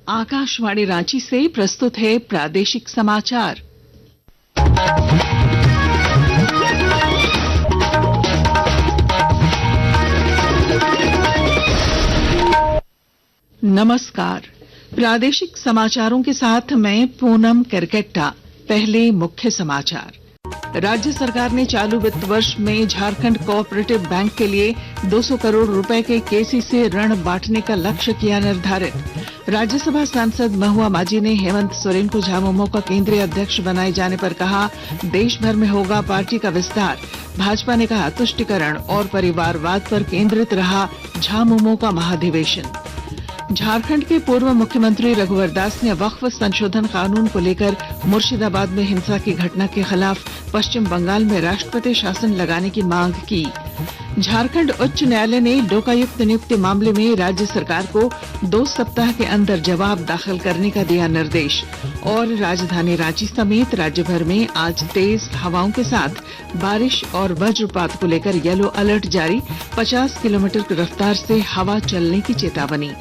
आकाशवाणी रांची से प्रस्तुत है प्रादेशिक समाचार। नमस्कार, प्रादेशिक समाचारों के साथ मैं पूनम करकेट्टा। पहले मुख्य समाचार। राज्य सरकार ने चालू वित्त वर्ष में झारखंड कोऑपरेटिव बैंक के लिए 200 करोड़ रुपए के केसीसी ऋण बांटने का लक्ष्य किया निर्धारित। राज्यसभा सांसद महुआ माझी ने हेमंत सोरेन को झामुमो का केंद्रीय अध्यक्ष बनाए जाने पर कहा, देश भर में होगा पार्टी का विस्तार। भाजपा ने कहा, तुष्टिकरण और परिवारवाद पर केंद्रित रहा झामुमो का महाधिवेशन। झारखंड के पूर्व मुख्यमंत्री रघुवर दास ने वक्फ संशोधन कानून को लेकर मुर्शिदाबाद में हिंसा की घटना के खिलाफ पश्चिम बंगाल में राष्ट्रपति शासन लगाने की मांग की। झारखंड उच्च न्यायालय ने लोकायुक्त नियुक्ति मामले में राज्य सरकार को 2 सप्ताह के अंदर जवाब दाखिल करने का दिया निर्देश। और राजधानी रांची समेत राज्य भर में आज तेज हवाओं के साथ बारिश और वज्रपात को लेकर येलो अलर्ट जारी। 50 किलोमीटर की रफ्तार से हवा चलने की चेतावनी।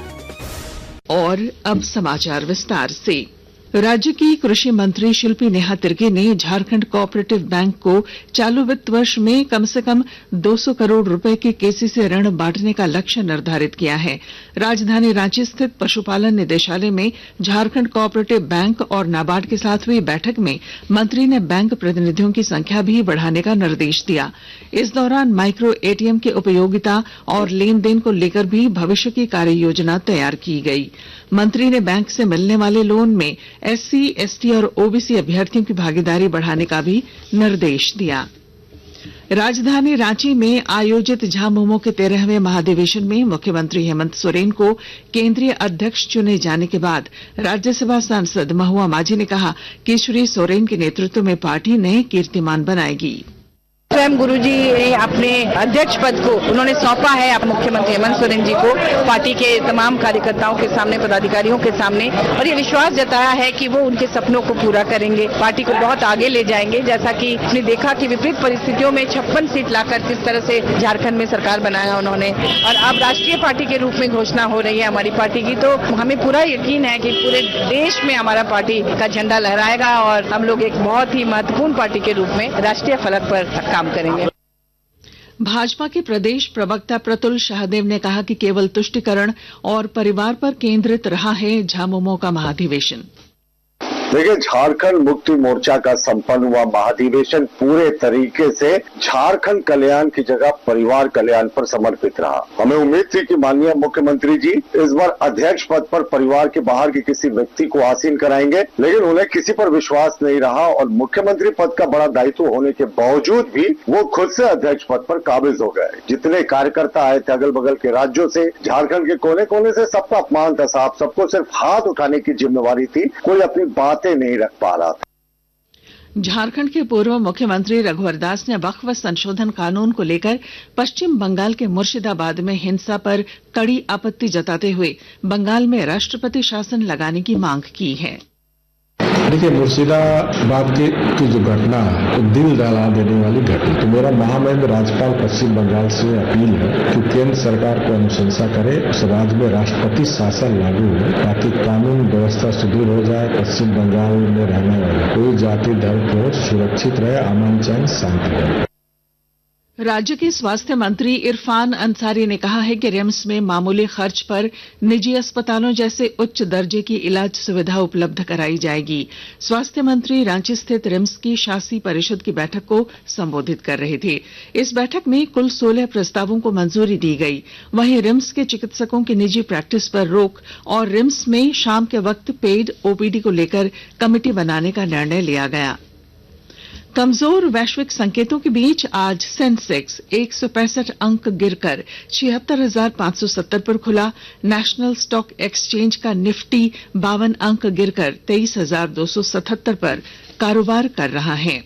और अब समाचार विस्तार से। राज्य की कृषि मंत्री शिल्पी नेहा तिर्की ने झारखंड कोऑपरेटिव बैंक को चालू वित्त वर्ष में कम से कम 200 करोड़ रुपए के केसीसी ऋण बांटने का लक्ष्य निर्धारित किया है। राजधानी रांची स्थित पशुपालन निदेशालय में झारखंड कोऑपरेटिव बैंक और नाबार्ड के साथ हुई बैठक में मंत्री ने बैंक प्रतिनिधियों की संख्या भी बढ़ाने का निर्देश दिया। इस दौरान माइक्रो एटीएम की उपयोगिता और लेन देन को लेकर भी भविष्य की कार्य योजना तैयार की गई। मंत्री ने बैंक से मिलने वाले लोन में एससी, एसटी और ओबीसी अभ्यर्थियों की भागीदारी बढ़ाने का भी निर्देश दिया। राजधानी रांची में आयोजित झामुमो के 13वें महाधिवेशन में मुख्यमंत्री हेमंत सोरेन को केंद्रीय अध्यक्ष चुने जाने के बाद राज्यसभा सांसद महुआ माझी ने कहा कि श्री सोरेन के नेतृत्व में पार्टी नए कीर्तिमान बनाएगी। स्वयं गुरुजी ने अपने अध्यक्ष पद को उन्होंने सौंपा है अब मुख्यमंत्री हेमंत सोरेन जी को, पार्टी के तमाम कार्यकर्ताओं के सामने, पदाधिकारियों के सामने, और ये विश्वास जताया है कि वो उनके सपनों को पूरा करेंगे, पार्टी को बहुत आगे ले जाएंगे। जैसा कि आपने देखा कि विपरीत परिस्थितियों में 56 सीट लाकर किस तरह से झारखंड में सरकार बनाया उन्होंने, और अब राष्ट्रीय पार्टी के रूप में घोषणा हो रही है हमारी पार्टी की। तो हमें पूरा यकीन है कि पूरे देश में हमारा पार्टी का झंडा लहराएगा और हम लोग एक बहुत ही महत्वपूर्ण पार्टी के रूप में राष्ट्रीय फलक पर काम करेंगे। भाजपा के प्रदेश प्रवक्ता प्रतुल शाहदेव ने कहा कि केवल तुष्टिकरण और परिवार पर केंद्रित रहा है झामुमो का महाधिवेशन। देखिए, झारखंड मुक्ति मोर्चा का संपन्न हुआ महाधिवेशन पूरे तरीके से झारखंड कल्याण की जगह परिवार कल्याण पर समर्पित रहा। हमें उम्मीद थी कि माननीय मुख्यमंत्री जी इस बार अध्यक्ष पद पर परिवार के बाहर के किसी व्यक्ति को आसीन कराएंगे, लेकिन उन्हें किसी पर विश्वास नहीं रहा और मुख्यमंत्री पद का बड़ा दायित्व होने के बावजूद भी वो खुद से अध्यक्ष पद पर काबिज हो गए। जितने कार्यकर्ता आए थे अगल बगल के राज्यों से, झारखंड के कोने कोने से, सबका अपमान था साहब। सबको सिर्फ हाथ उठाने की जिम्मेवारी थी, कोई अपनी बातें नहीं रख पा रहा था। झारखंड के पूर्व मुख्यमंत्री रघुवर दास ने वक्फ संशोधन कानून को लेकर पश्चिम बंगाल के मुर्शिदाबाद में हिंसा पर कड़ी आपत्ति जताते हुए बंगाल में राष्ट्रपति शासन लगाने की मांग की है। देखिए, मुर्शिदाबाद की जो घटना है वो दिल दहला देने वाली घटना। तो मेरा महामहिम राज्यपाल पश्चिम बंगाल से अपील है कि केंद्र सरकार को अनुशंसा करे, उस राज्य में राष्ट्रपति शासन लागू हो ताकि कानून व्यवस्था सुदृढ़ हो जाए। पश्चिम बंगाल में रहने वाले कोई जाति धर्म को सुरक्षित रहे, अमन चैन शांति रहे। राज्य के स्वास्थ्य मंत्री इरफान अंसारी ने कहा है कि रिम्स में मामूली खर्च पर निजी अस्पतालों जैसे उच्च दर्जे की इलाज सुविधा उपलब्ध कराई जाएगी। स्वास्थ्य मंत्री रांची स्थित रिम्स की शासी परिषद की बैठक को संबोधित कर रहे थे। इस बैठक में कुल 16 प्रस्तावों को मंजूरी दी गई। वहीं रिम्स के चिकित्सकों की निजी प्रैक्टिस पर रोक और रिम्स में शाम के वक्त पेड ओपीडी को लेकर कमेटी बनाने का निर्णय लिया गया। कमजोर वैश्विक संकेतों के बीच आज सेंसेक्स 165 अंक गिरकर 76,570 पर खुला। नेशनल स्टॉक एक्सचेंज का निफ्टी 52 अंक गिरकर 23,277 पर कारोबार कर रहा है।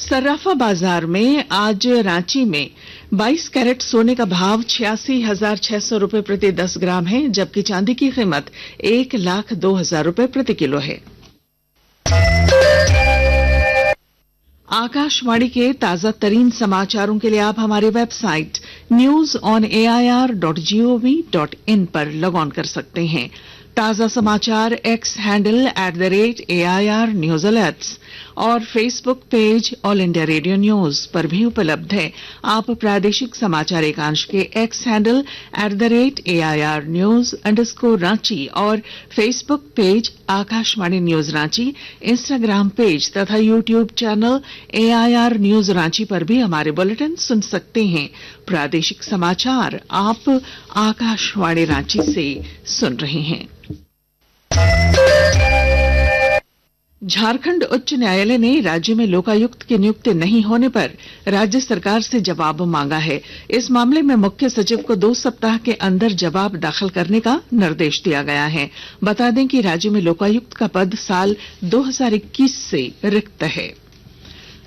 सर्राफा बाजार में आज रांची में 22 कैरेट सोने का भाव 86,600 रुपए प्रति 10 ग्राम है, जबकि चांदी की कीमत 1,02,000 रुपए प्रति किलो है। आकाशवाणी के ताजा तरीन समाचारों के लिए आप हमारी वेबसाइट NewsOnAIR.gov.in पर लॉग ऑन कर सकते हैं। ताजा समाचार X handle @AIR news alerts और Facebook page All India Radio news पर भी उपलब्ध है। आप प्रादेशिक समाचार एकांश के एक्स हैंडल @AIR न्यूज _ और Facebook page Akashvani news Ranchi, Instagram page तथा YouTube channel AIR news Ranchi पर भी हमारे बुलेटिन सुन सकते हैं। प्रादेशिक समाचार आप आकाशवाणी रांची से सुन रहे हैं। झारखंड उच्च न्यायालय ने राज्य में लोकायुक्त की नियुक्ति नहीं होने पर राज्य सरकार से जवाब मांगा है। इस मामले में मुख्य सचिव को 2 सप्ताह के अंदर जवाब दाखिल करने का निर्देश दिया गया है। बता दें कि राज्य में लोकायुक्त का पद साल 2021 से रिक्त है।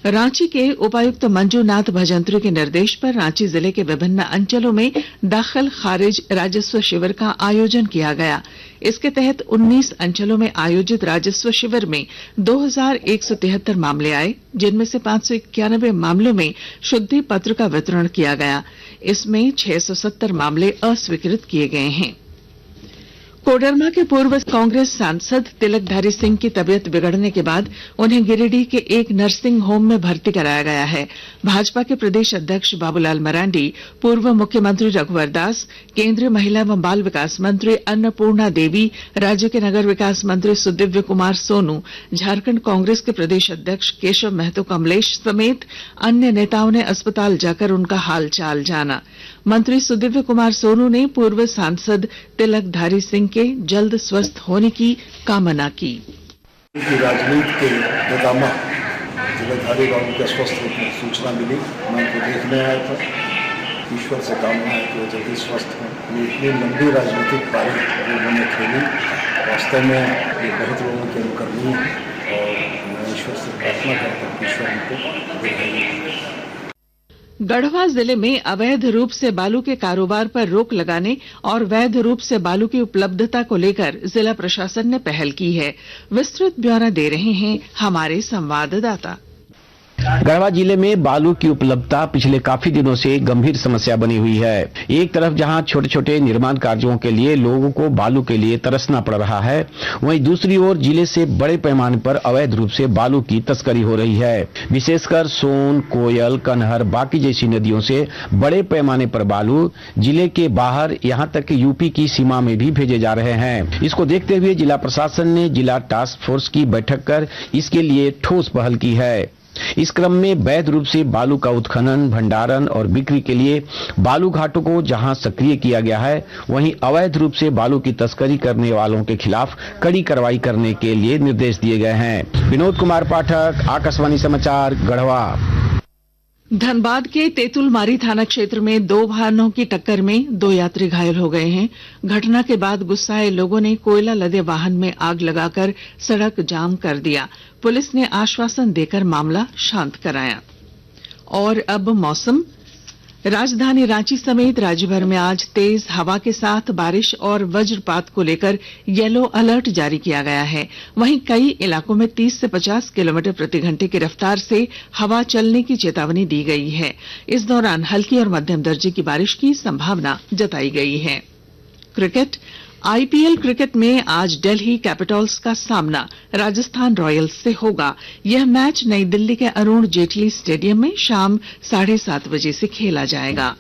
रांची के उपायुक्त मंजूनाथ भजंत्री के निर्देश पर रांची जिले के विभिन्न अंचलों में दाखिल खारिज राजस्व शिविर का आयोजन किया गया। इसके तहत 19 अंचलों में आयोजित राजस्व शिविर में 2173 मामले आए, जिनमें से 591 मामलों में शुद्धि पत्र का वितरण किया गया। इसमें 670 मामले अस्वीकृत किए गए हैं। कोडरमा के पूर्व कांग्रेस सांसद तिलकधारी सिंह की तबियत बिगड़ने के बाद उन्हें गिरिडीह के एक नर्सिंग होम में भर्ती कराया गया है। भाजपा के प्रदेश अध्यक्ष बाबूलाल मरांडी, पूर्व मुख्यमंत्री रघुवर दास, केंद्रीय महिला एवं बाल विकास मंत्री अन्नपूर्णा देवी, राज्य के नगर विकास मंत्री सुदिव्य कुमार सोनू, झारखंड कांग्रेस के प्रदेश अध्यक्ष केशव महतो कमलेश समेत अन्य नेताओं ने अस्पताल जाकर उनका हालचाल जाना। मंत्री सुदिव्य कुमार सोनू ने पूर्व सांसद तिलकधारी सिंह के जल्द स्वस्थ होने की कामना की। राजनीति के नेतामा तिलकधारी बाबू के स्वस्थ होने की सूचना मिली। मैं उनको देखने आया था। ईश्वर से कामना है कि वो जल्दी स्वस्थ हों। ये इतनी लंबी राजनीतिक पारी जो उन्होंने खेली, वास्तव में ये बहुत लोगों के अनुकरणीय है और मैं ईश्वर से प्रार्थना करता हूँ कि ईश्वर उनको दीर्घायु। गढ़वा जिले में अवैध रूप से बालू के कारोबार पर रोक लगाने और वैध रूप से बालू की उपलब्धता को लेकर जिला प्रशासन ने पहल की है। विस्तृत ब्यौरा दे रहे हैं हमारे संवाददाता। गढ़वा जिले में बालू की उपलब्धता पिछले काफी दिनों से गंभीर समस्या बनी हुई है। एक तरफ जहां छोटे छोटे निर्माण कार्यों के लिए लोगों को बालू के लिए तरसना पड़ रहा है, वहीं दूसरी ओर जिले से बड़े पैमाने पर अवैध रूप से बालू की तस्करी हो रही है। विशेषकर सोन, कोयल, कनहर, बाकी जैसी नदियों से बड़े पैमाने पर बालू जिले के बाहर यहां तक कि यूपी की सीमा में भी भेजे जा रहे हैं। इसको देखते हुए जिला प्रशासन ने जिला टास्क फोर्स की बैठक कर इसके लिए ठोस पहल की है। इस क्रम में वैध रूप से बालू का उत्खनन, भंडारण और बिक्री के लिए बालू घाटों को जहां सक्रिय किया गया है, वहीं अवैध रूप से बालू की तस्करी करने वालों के खिलाफ कड़ी कार्रवाई करने के लिए निर्देश दिए गए हैं। विनोद कुमार पाठक, आकाशवाणी समाचार, गढ़वा। धनबाद के तेतुलमारी थाना क्षेत्र में 2 वाहनों की टक्कर में 2 यात्री घायल हो गए हैं। घटना के बाद गुस्साए लोगों ने कोयला लदे वाहन में आग लगाकर सड़क जाम कर दिया। पुलिस ने आश्वासन देकर मामला शांत कराया। और अब मौसम। राजधानी रांची समेत राज्य भर में आज तेज हवा के साथ बारिश और वज्रपात को लेकर येलो अलर्ट जारी किया गया है। वहीं कई इलाकों में 30 से 50 किलोमीटर प्रति घंटे की रफ्तार से हवा चलने की चेतावनी दी गई है। इस दौरान हल्की और मध्यम दर्जे की बारिश की संभावना जताई गई है। क्रिकेट। आईपीएल क्रिकेट में आज दिल्ली कैपिटल्स का सामना राजस्थान रॉयल्स से होगा। यह मैच नई दिल्ली के अरुण जेटली स्टेडियम में शाम 7:30 बजे से खेला जाएगा।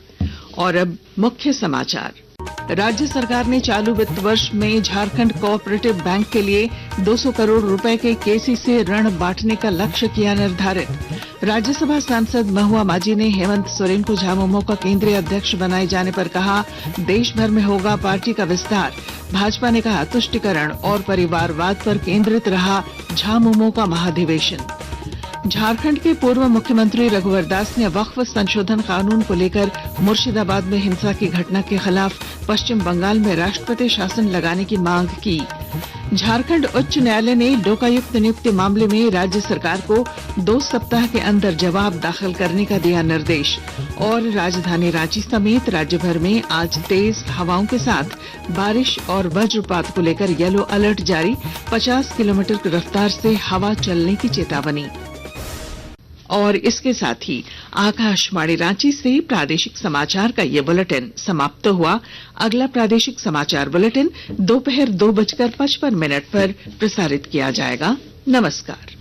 और अब मुख्य समाचार। राज्य सरकार ने चालू वित्त वर्ष में झारखंड कोऑपरेटिव बैंक के लिए 200 करोड़ रुपए के केसीसी ऋण बांटने का लक्ष्य किया निर्धारित। राज्यसभा सांसद महुआ माझी ने हेमंत सोरेन को झामुमो का केंद्रीय अध्यक्ष बनाए जाने पर कहा, देश भर में होगा पार्टी का विस्तार। भाजपा ने कहा, तुष्टिकरण और परिवारवाद पर केंद्रित रहा झामुमो का महाधिवेशन। झारखंड के पूर्व मुख्यमंत्री रघुवर दास ने वक्फ संशोधन कानून को लेकर मुर्शिदाबाद में हिंसा की घटना के खिलाफ पश्चिम बंगाल में राष्ट्रपति शासन लगाने की मांग की। झारखंड उच्च न्यायालय ने लोकायुक्त नियुक्ति मामले में राज्य सरकार को 2 सप्ताह के अंदर जवाब दाखिल करने का दिया निर्देश। और राजधानी रांची समेत राज्य भर में आज तेज हवाओं के साथ बारिश और वज्रपात को लेकर येलो अलर्ट जारी। 50 किलोमीटर की रफ्तार से हवा चलने की चेतावनी। और इसके साथ ही आकाशवाणी रांची से प्रादेशिक समाचार का ये बुलेटिन समाप्त हुआ। अगला प्रादेशिक समाचार बुलेटिन दोपहर 2:55 पर प्रसारित किया जाएगा। नमस्कार।